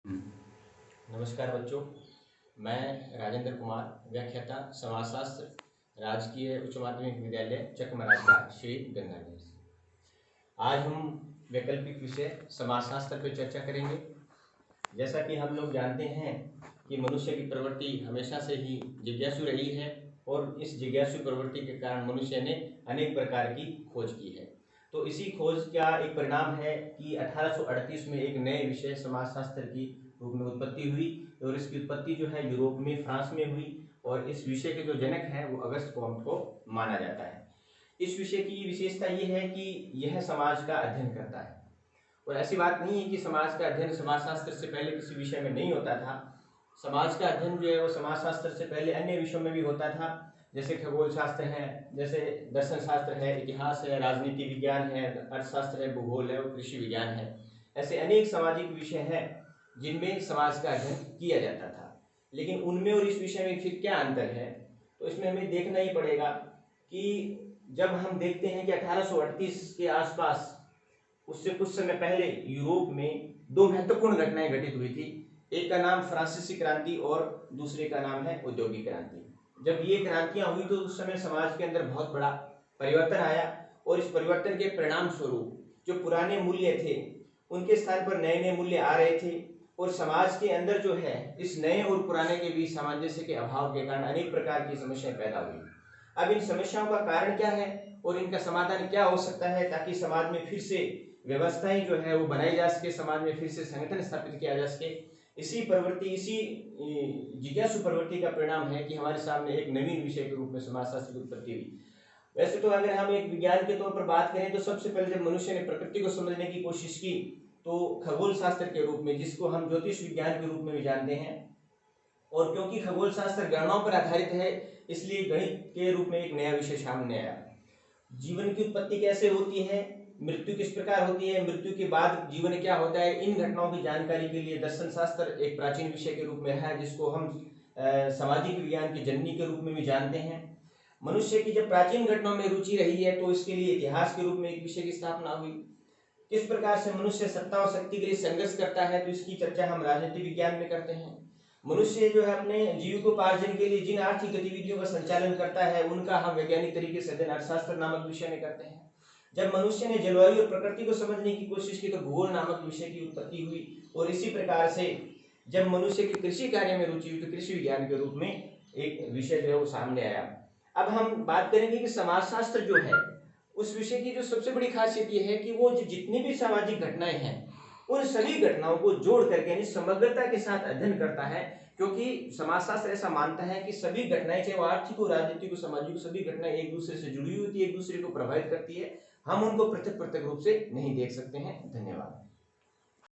नमस्कार बच्चों, मैं राजेंद्र कुमार, व्याख्याता समाजशास्त्र, राजकीय उच्च माध्यमिक विद्यालय चकमराजा श्री गंगानगर से। आज हम वैकल्पिक विषय समाजशास्त्र पर चर्चा करेंगे। जैसा कि हम लोग जानते हैं कि मनुष्य की प्रवृत्ति हमेशा से ही जिज्ञासु रही है और इस जिज्ञासु प्रवृत्ति के कारण मनुष्य ने अनेक प्रकार की खोज की है। तो इसी खोज का एक परिणाम है कि 1838 में एक नए विषय समाजशास्त्र की रूप में उत्पत्ति हुई और इसकी उत्पत्ति जो है यूरोप में, फ्रांस में हुई और इस विषय के जो जनक हैं वो अगस्त कॉम्ट को माना जाता है। इस विषय की विशेषता ये है कि यह समाज का अध्ययन करता है और ऐसी बात नहीं है कि समाज का अध्ययन समाजशास्त्र से पहले किसी विषय में नहीं होता था। समाज का अध्ययन जो है वो समाजशास्त्र से पहले अन्य विषयों में भी होता था, जैसे खगोल शास्त्र है, जैसे दर्शन शास्त्र है, इतिहास है, राजनीति विज्ञान है, अर्थशास्त्र है, भूगोल है और कृषि विज्ञान है। ऐसे अनेक सामाजिक विषय हैं जिनमें समाज का अध्ययन किया जाता था। लेकिन उनमें और इस विषय में फिर क्या अंतर है, तो इसमें हमें देखना ही पड़ेगा कि जब हम देखते हैं कि 1838 के आसपास, उससे कुछ समय पहले यूरोप में दो महत्वपूर्ण घटनाएं घटित हुई थी। एक का नाम फ्रांसीसी क्रांति और दूसरे का नाम है औद्योगिक क्रांति। जब ये क्रांतियां हुई तो उस समय समाज के अंदर बहुत बड़ा परिवर्तन आया और इस परिवर्तन के परिणाम स्वरूप जो पुराने मूल्य थे उनके स्थान पर नए नए मूल्य आ रहे थे और समाज के अंदर जो है इस नए और पुराने के बीच सामंजस्य के अभाव के कारण अनेक प्रकार की समस्याएं पैदा हुई। अब इन समस्याओं का कारण क्या है और इनका समाधान क्या हो सकता है ताकि समाज में फिर से व्यवस्थाएं जो है वो बनाई जा सके, समाज में फिर से संगठन स्थापित किया जा सके। इसी प्रवृत्ति, इसी जिज्ञासु प्रवृत्ति का परिणाम है कि हमारे सामने एक नवीन विषय के रूप में समाजशास्त्र की उत्पत्ति हुई। वैसे तो अगर हम एक विज्ञान के तौर पर बात करें तो सबसे पहले जब मनुष्य ने प्रकृति को समझने की कोशिश की तो खगोल शास्त्र के रूप में, जिसको हम ज्योतिष विज्ञान के रूप में भी जानते हैं, और क्योंकि खगोल शास्त्र गणनाओं पर आधारित है इसलिए गणित के रूप में एक नया विषय सामने आया। जीवन की उत्पत्ति कैसे होती है, मृत्यु किस प्रकार होती है, मृत्यु के बाद जीवन क्या होता है, इन घटनाओं की जानकारी के लिए दर्शन शास्त्र एक प्राचीन विषय के रूप में है, जिसको हम सामाजिक विज्ञान की जननी के रूप में भी जानते हैं। मनुष्य की जब प्राचीन घटनाओं में रुचि रही है तो इसके लिए इतिहास के रूप में एक विषय की स्थापना हुई। किस प्रकार से मनुष्य सत्ता और शक्ति के लिए संघर्ष करता है तो इसकी चर्चा हम राजनीति विज्ञान में करते हैं। मनुष्य जो है अपने जीविकोपार्जन के लिए जिन आर्थिक गतिविधियों का संचालन करता है उनका हम वैज्ञानिक तरीके से अध्ययन अर्थशास्त्र नामक विषय में करते हैं। जब मनुष्य ने जलवायु और प्रकृति को समझने की कोशिश की तो भूगोल नामक विषय की उत्पत्ति हुई और इसी प्रकार से जब मनुष्य की कृषि कार्य में रुचि हुई तो कृषि विज्ञान के रूप में एक विषय जो है वो सामने आया। अब हम बात करेंगे कि समाजशास्त्र जो है उस विषय की जो सबसे बड़ी खासियत ये है कि वो जो जितनी भी सामाजिक घटनाएं हैं उन सभी घटनाओं को जोड़ करके यानी समग्रता के साथ अध्ययन करता है, क्योंकि समाजशास्त्र ऐसा मानता है कि सभी घटनाएं, चाहे वो आर्थिक हो, राजनीतिक हो, सामाजिक हो, सभी घटनाएं एक दूसरे से जुड़ी हुई होती है, एक दूसरे को प्रभावित करती है। हम उनको पृथक पृथक रूप से नहीं देख सकते हैं। धन्यवाद।